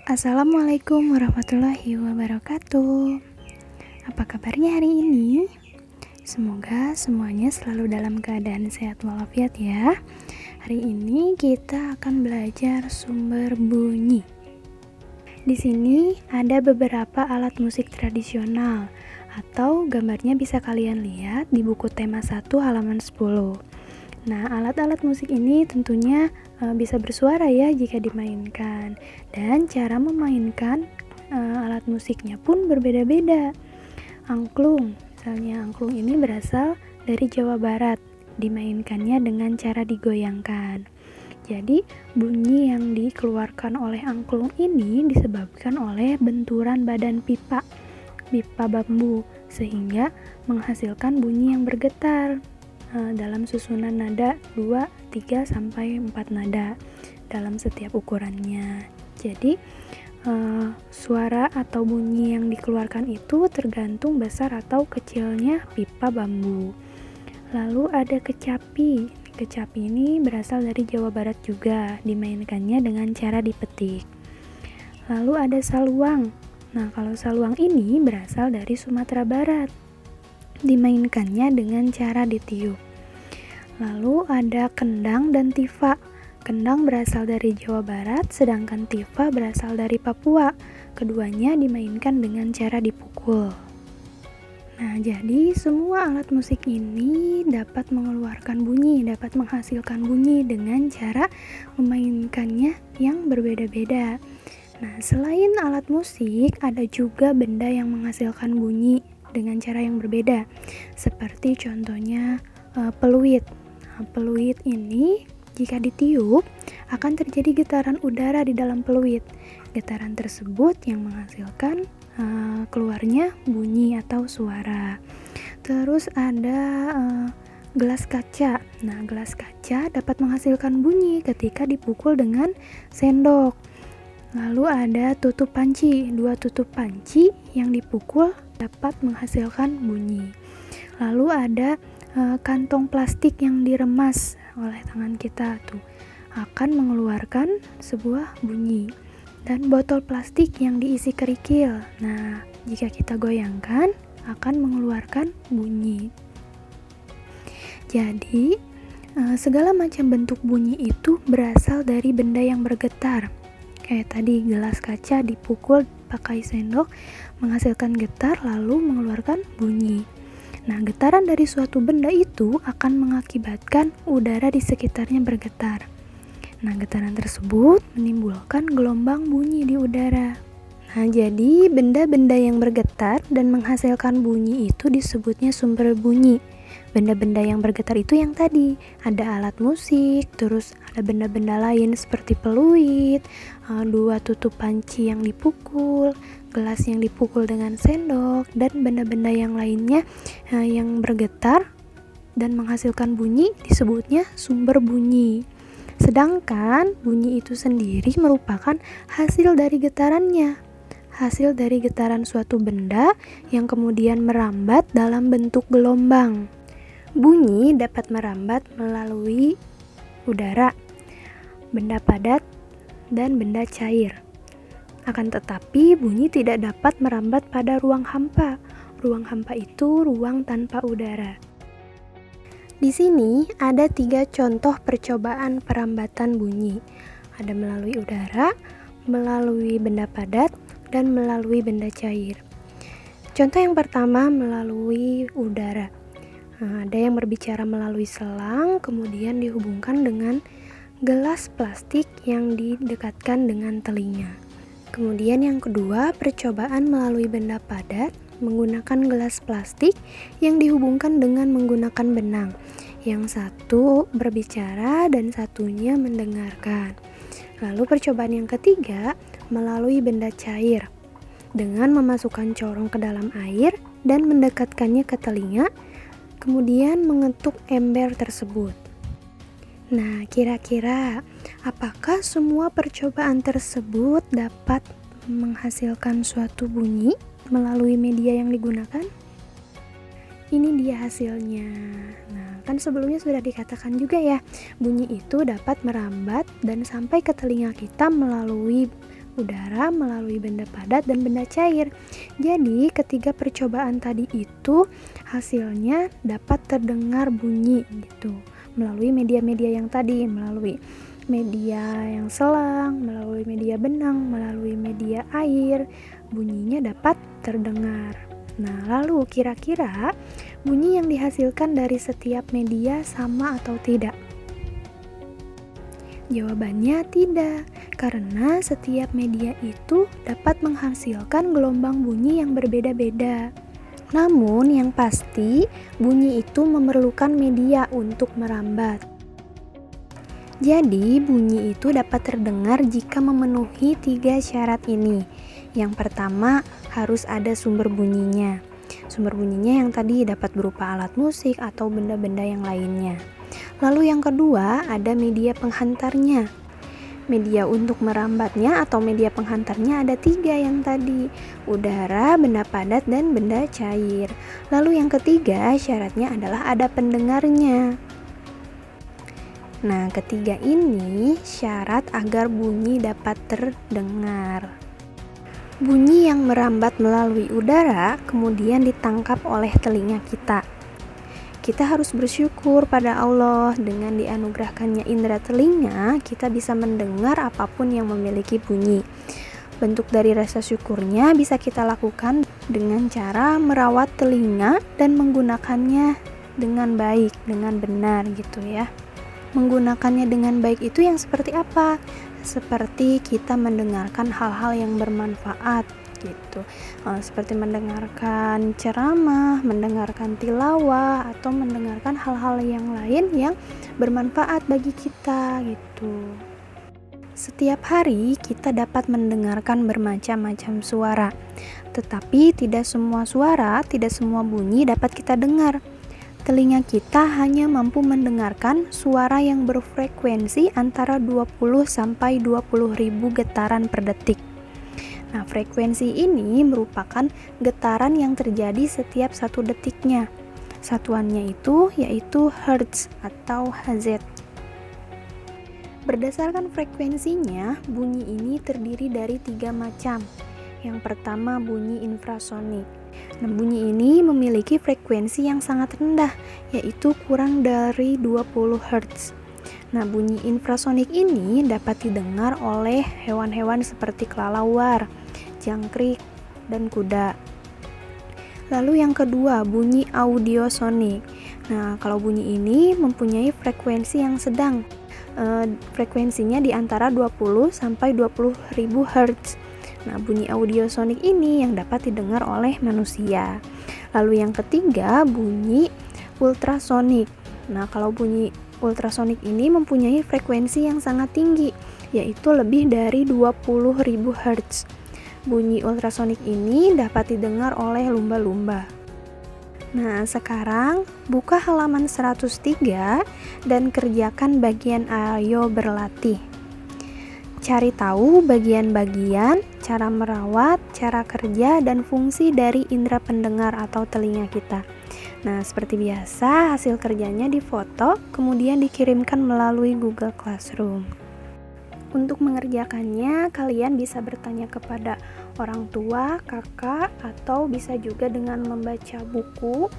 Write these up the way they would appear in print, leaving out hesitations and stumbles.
Assalamualaikum warahmatullahi wabarakatuh. Apa kabarnya hari ini? Semoga semuanya selalu dalam keadaan sehat walafiat ya. Hari ini kita akan belajar sumber bunyi. Di sini ada beberapa alat musik tradisional atau gambarnya bisa kalian lihat di buku tema 1 halaman 10. Nah, alat-alat musik ini tentunya bisa bersuara ya jika dimainkan, dan cara memainkan alat musiknya pun berbeda-beda. Angklung, misalnya angklung ini berasal dari Jawa Barat, dimainkannya dengan cara digoyangkan. Jadi, bunyi yang dikeluarkan oleh angklung ini disebabkan oleh benturan badan pipa bambu, sehingga menghasilkan bunyi yang bergetar dalam susunan nada 2, 3, sampai 4 nada dalam setiap ukurannya. Jadi suara atau bunyi yang dikeluarkan itu tergantung besar atau kecilnya pipa bambu. Lalu ada kecapi. Kecapi ini berasal dari Jawa Barat juga, dimainkannya dengan cara dipetik. Lalu ada saluang. Nah, kalau saluang ini berasal dari Sumatera Barat, dimainkannya dengan cara ditiup. Lalu ada kendang dan tifa. Kendang berasal dari Jawa Barat, sedangkan tifa berasal dari Papua. Keduanya dimainkan dengan cara dipukul. Nah, jadi semua alat musik ini dapat mengeluarkan bunyi, dapat menghasilkan bunyi dengan cara memainkannya yang berbeda-beda. Nah, selain alat musik, ada juga benda yang menghasilkan bunyi dengan cara yang berbeda. Seperti contohnya peluit. Nah, peluit ini jika ditiup akan terjadi getaran udara di dalam peluit. Getaran tersebut yang menghasilkan keluarnya bunyi atau suara. Terus ada gelas kaca. Nah, gelas kaca dapat menghasilkan bunyi ketika dipukul dengan sendok. Lalu ada tutup panci. 2 tutup panci yang dipukul dapat menghasilkan bunyi. Lalu ada kantong plastik yang diremas oleh tangan kita akan mengeluarkan sebuah bunyi. Dan botol plastik yang diisi kerikil. Nah, jika kita goyangkan akan mengeluarkan bunyi. Jadi, segala macam bentuk bunyi itu berasal dari benda yang bergetar. Kayak tadi gelas kaca dipukul pakai sendok menghasilkan getar lalu mengeluarkan bunyi. Nah, getaran dari suatu benda itu akan mengakibatkan udara di sekitarnya bergetar. Nah, getaran tersebut menimbulkan gelombang bunyi di udara. Nah, jadi benda-benda yang bergetar dan menghasilkan bunyi itu disebutnya sumber bunyi. Benda-benda yang bergetar itu yang tadi, ada alat musik, terus ada benda-benda lain seperti peluit, 2 tutup panci yang dipukul, gelas yang dipukul dengan sendok, dan benda-benda yang lainnya yang bergetar dan menghasilkan bunyi disebutnya sumber bunyi. Sedangkan bunyi itu sendiri merupakan hasil dari getarannya, hasil dari getaran suatu benda yang kemudian merambat dalam bentuk gelombang. Bunyi dapat merambat melalui udara, benda padat, dan benda cair. Akan tetapi, bunyi tidak dapat merambat pada ruang hampa. Ruang hampa itu ruang tanpa udara. Di sini ada 3 contoh percobaan perambatan bunyi. Ada melalui udara, melalui benda padat, dan melalui benda cair. Contoh yang pertama melalui udara. Nah, ada yang berbicara melalui selang, kemudian dihubungkan dengan gelas plastik yang didekatkan dengan telinga. Kemudian yang kedua, percobaan melalui benda padat menggunakan gelas plastik yang dihubungkan dengan menggunakan benang. Yang satu berbicara dan satunya mendengarkan. Lalu percobaan yang ketiga melalui benda cair dengan memasukkan corong ke dalam air dan mendekatkannya ke telinga, kemudian mengetuk ember tersebut. Nah, kira-kira apakah semua percobaan tersebut dapat menghasilkan suatu bunyi melalui media yang digunakan? Ini dia hasilnya. Nah, kan sebelumnya sudah dikatakan juga ya, bunyi itu dapat merambat dan sampai ke telinga kita melalui udara, melalui benda padat dan benda cair. Jadi ketiga percobaan tadi itu hasilnya dapat terdengar bunyi gitu melalui media-media yang tadi, melalui media yang selang, melalui media benang, melalui media air, bunyinya dapat terdengar. Nah, lalu kira-kira bunyi yang dihasilkan dari setiap media sama atau tidak? Jawabannya tidak, karena setiap media itu dapat menghasilkan gelombang bunyi yang berbeda-beda. Namun yang pasti, bunyi itu memerlukan media untuk merambat. Jadi, bunyi itu dapat terdengar jika memenuhi 3 syarat ini. Yang pertama, harus ada sumber bunyinya. Sumber bunyinya yang tadi dapat berupa alat musik atau benda-benda yang lainnya. Lalu yang kedua, ada media penghantarnya. Media untuk merambatnya atau media penghantarnya ada 3 yang tadi, udara, benda padat, dan benda cair. Lalu yang ketiga, syaratnya adalah ada pendengarnya. Nah, ketiga ini syarat agar bunyi dapat terdengar. Bunyi yang merambat melalui udara kemudian ditangkap oleh telinga kita. Kita harus bersyukur pada Allah, dengan dianugerahkannya indera telinga, kita bisa mendengar apapun yang memiliki bunyi. Bentuk dari rasa syukurnya bisa kita lakukan dengan cara merawat telinga dan menggunakannya dengan baik, dengan benar gitu ya. Menggunakannya dengan baik itu yang seperti apa? Seperti kita mendengarkan hal-hal yang bermanfaat gitu, seperti mendengarkan ceramah, mendengarkan tilawah, atau mendengarkan hal-hal yang lain yang bermanfaat bagi kita gitu. Setiap hari kita dapat mendengarkan bermacam-macam suara, tetapi tidak semua suara, tidak semua bunyi dapat kita dengar. Telinga kita hanya mampu mendengarkan suara yang berfrekuensi antara 20 sampai 20 ribu getaran per detik. Nah, frekuensi ini merupakan getaran yang terjadi setiap 1 detiknya. Satuannya itu yaitu hertz atau Hz. Berdasarkan frekuensinya, bunyi ini terdiri dari 3 macam. Yang pertama, bunyi infrasonik. Nah, bunyi ini memiliki frekuensi yang sangat rendah, yaitu kurang dari 20 Hz. Nah, bunyi infrasonik ini dapat didengar oleh hewan-hewan seperti kelelawar, jangkrik, dan kuda. Lalu yang kedua, bunyi audiosonik. Nah, kalau bunyi ini mempunyai frekuensi yang sedang. Frekuensinya di antara 20 sampai 20 ribu Hz. Nah, bunyi audiosonik ini yang dapat didengar oleh manusia. Lalu yang ketiga, bunyi ultrasonik. Nah, kalau bunyi ultrasonik ini mempunyai frekuensi yang sangat tinggi, yaitu lebih dari 20 ribu Hz. Bunyi ultrasonik ini dapat didengar oleh lumba-lumba. Nah, sekarang buka halaman 103 dan kerjakan bagian ayo berlatih. Cari tahu bagian-bagian, cara merawat, cara kerja, dan fungsi dari indera pendengar atau telinga kita. Nah, seperti biasa, hasil kerjanya difoto, kemudian dikirimkan melalui Google Classroom. Untuk mengerjakannya, kalian bisa bertanya kepada orang tua, kakak, atau bisa juga dengan membaca buku,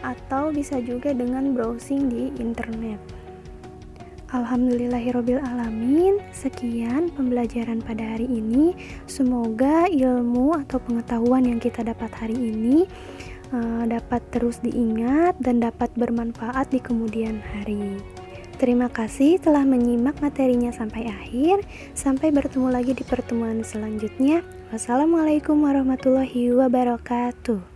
atau bisa juga dengan browsing di internet. Alhamdulillahirrabbilalamin, sekian pembelajaran pada hari ini. Semoga ilmu atau pengetahuan yang kita dapat hari ini dapat terus diingat dan dapat bermanfaat di kemudian hari. Terima kasih telah menyimak materinya sampai akhir. Sampai bertemu lagi di pertemuan selanjutnya. Wassalamualaikum warahmatullahi wabarakatuh.